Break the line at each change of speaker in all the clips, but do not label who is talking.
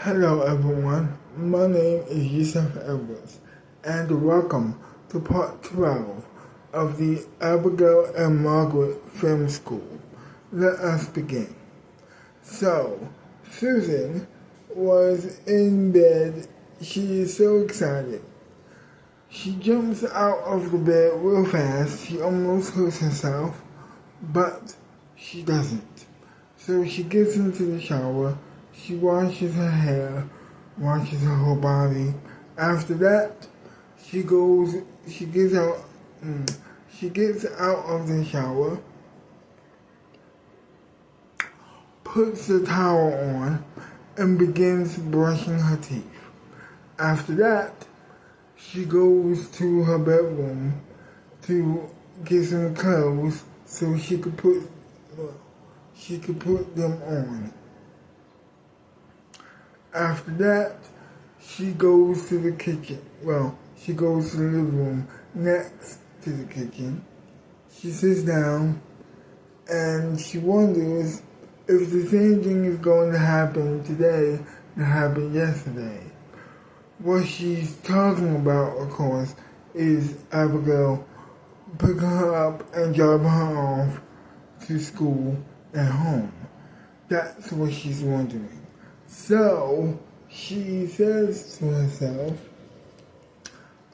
Hello everyone, my name is Yusuf Edwards, and welcome to part 12 of the Abigail and Margaret Film School. Let us begin. So, Susan was in bed. She is so excited. She jumps out of the bed real fast. She almost hurts herself, but she doesn't. So she gets into the shower. She washes her hair, washes her whole body. After that, she gets out of the shower, puts the towel on, and begins brushing her teeth. After that, she goes to her bedroom to get some clothes so she could put them on. After that, she goes to the kitchen. She goes to the living room next to the kitchen. She sits down and she wonders if the same thing is going to happen today that happened yesterday. What she's talking about, of course, is Abigail picking her up and dropping her off to school and home. That's what she's wondering. So, she says to herself,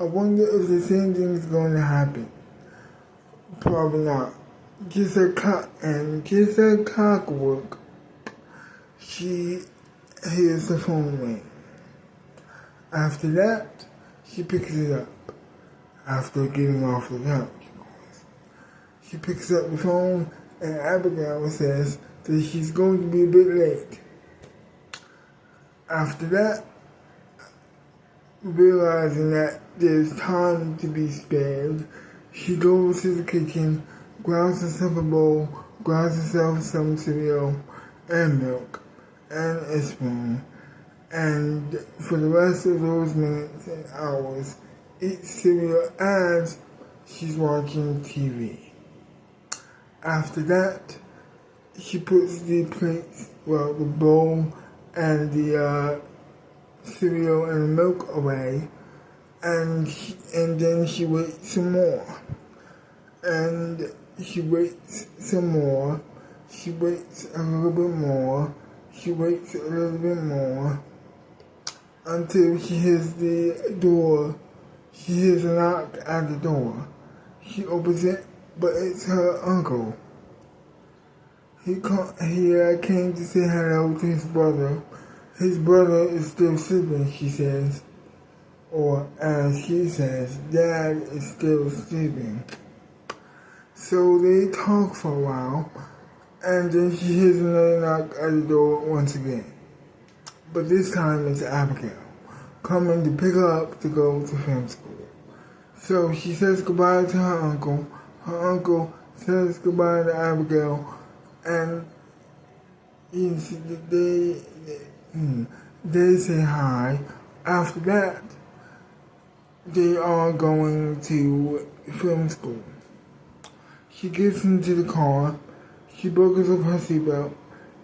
I wonder if the same thing is going to happen. Probably not. Just a clockwork. She hears the phone ring. After that, she picks it up. After getting off the couch, of course. She picks up the phone and Abigail says that she's going to be a bit late. After that, realizing that there's time to be spared, she goes to the kitchen, grabs herself a bowl, grabs herself some cereal and milk and a spoon, and for the rest of those minutes and hours, eats cereal as she's watching TV. After that, she puts the plates, the bowl and the cereal and the milk away, and then she waits some more. And she waits some more. She waits a little bit more. She waits a little bit more until she hears the door. She hears a knock at the door. She opens it, but it's her uncle. He came to say hello to his brother. His brother is still sleeping, she says. Or as she says, Dad is still sleeping. So they talk for a while, and then she hears another knock at the door once again. But this time it's Abigail, coming to pick her up to go to film school. So she says goodbye to her uncle. Her uncle says goodbye to Abigail. And they say hi. After that, they are going to film school. She gets into the car, she buckles up her seatbelt,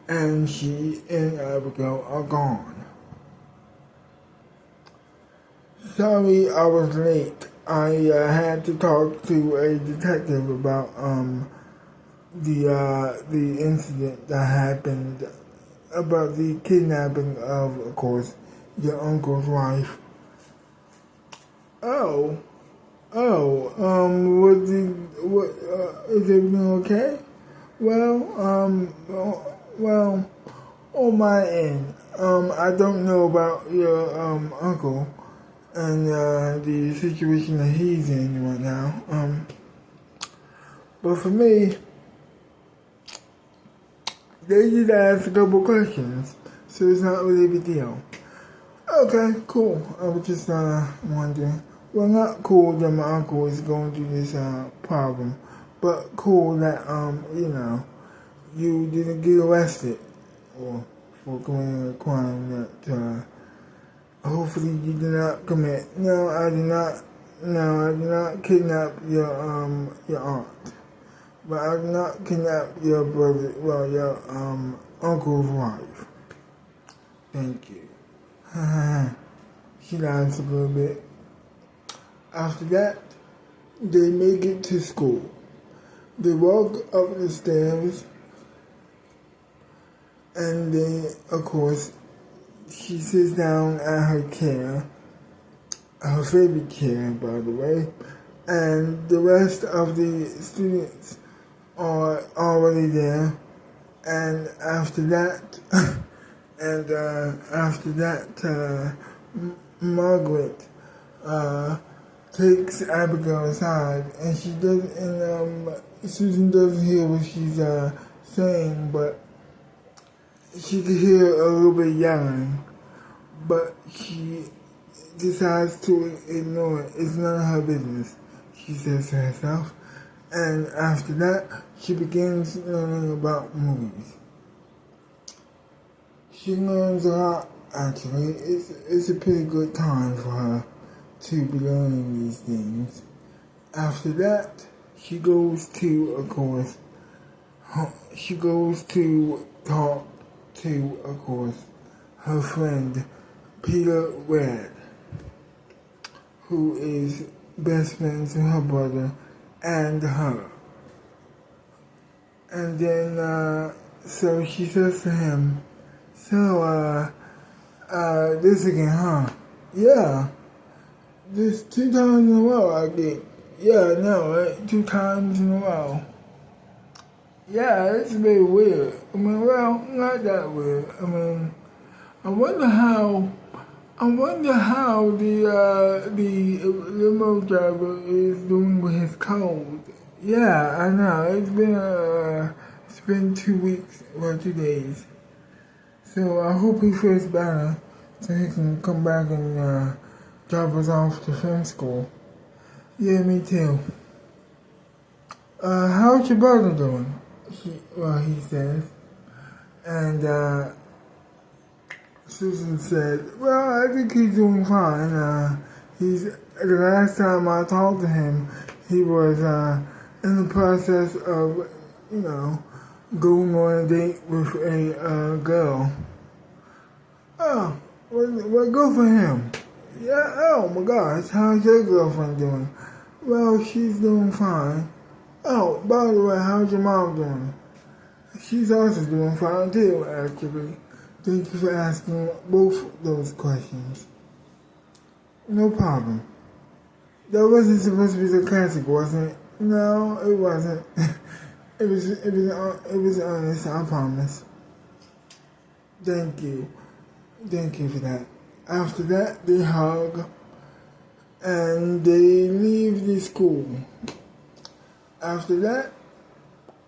and she and Abigail are gone. Sorry I was late. I had to talk to a detective about the incident that happened about the kidnapping of course, your uncle's wife. Is everything okay? Well, on my end, I don't know about your uncle and the situation that he's in right now. But for me, they just asked a couple questions, so it's not really a big deal. Okay, cool. I was just wondering. Well, not cool that my uncle is going through this problem, but cool that you didn't get arrested or for committing a crime that hopefully you did not commit. No, I did not kidnap your aunt. But I did not kidnap your brother, your uncle's wife. Thank you. She laughs a little bit. After that, they make it to school. They walk up the stairs, and then, of course, she sits down at her chair, her favorite chair, by the way, and the rest of the students are already there. And after that, Margaret takes Abigail aside, and Susan doesn't hear what she's saying, but she can hear a little bit yelling, but she decides to ignore it. It's none of her business, she says to herself. And after that, she begins learning about movies. She learns a lot, actually. It's a pretty good time for her to be learning these things. After that, she goes to, of course, talk to, of course, her friend, Peter Red, who is best friends with her brother and her. And then, so she says to him, this again, huh? Yeah. This 2 times in a row I get. Yeah, I know, right? 2 times in a row. Yeah, it's very weird. I mean, well, not that weird. I mean, I wonder how the limo driver is doing with his cold. Yeah, I know. It's been 2 weeks or 2 days. So I hope he feels better so he can come back and drop us off to film school. Yeah, me too. How's your brother doing? He says. And Susan said, well, I think he's doing fine. The last time I talked to him, he was in the process of, going on a date with a girl. Oh, well, good for him. Yeah, oh my gosh, how's your girlfriend doing? Well, she's doing fine. Oh, by the way, how's your mom doing? She's also doing fine too, actually. Thank you for asking both those questions. No problem. That wasn't supposed to be the classic, wasn't it? No, it wasn't. It was honest, I promise. Thank you for that. After that, they hug and they leave the school. After that,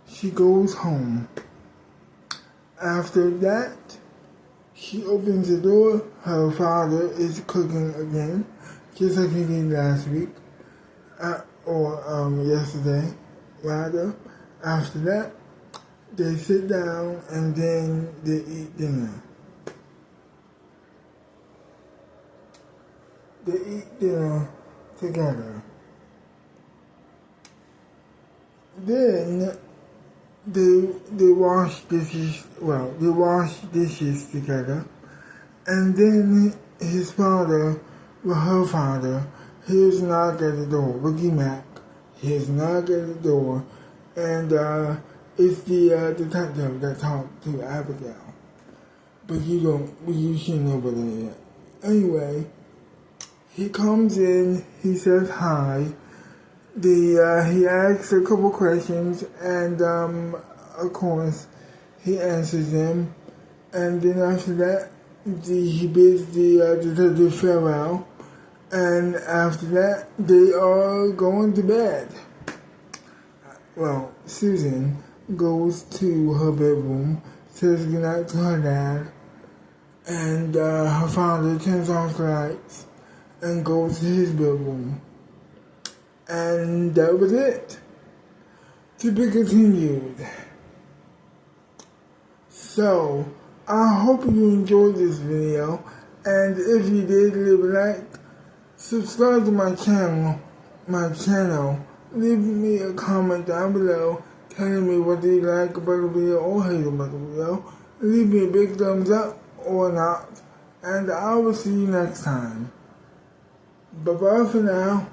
she goes home. After that, she opens the door. Her father is cooking again, just like he did last week, or yesterday, rather. After that, they sit down and then they eat dinner. They eat dinner together. Then they wash dishes. Well, they wash dishes together, and then her father, hears a knock at the door. Ricky Mac hears a knock at the door, and it's the detective that talked to Abigail. But you shouldn't know about that yet. Anyway, he comes in. He says hi. He asks a couple questions, and of course, he answers them. And then after that, he bids the detective farewell. And after that, they are going to bed. Well, Susan goes to her bedroom, says goodnight to her dad, and her father turns off the lights and goes to his bedroom. And that was it. To be continued. So, I hope you enjoyed this video, and if you did, leave a like, subscribe to my channel, leave me a comment down below telling me what you like about the video or hate about the video, leave me a big thumbs up or not, and I will see you next time. Bye bye for now.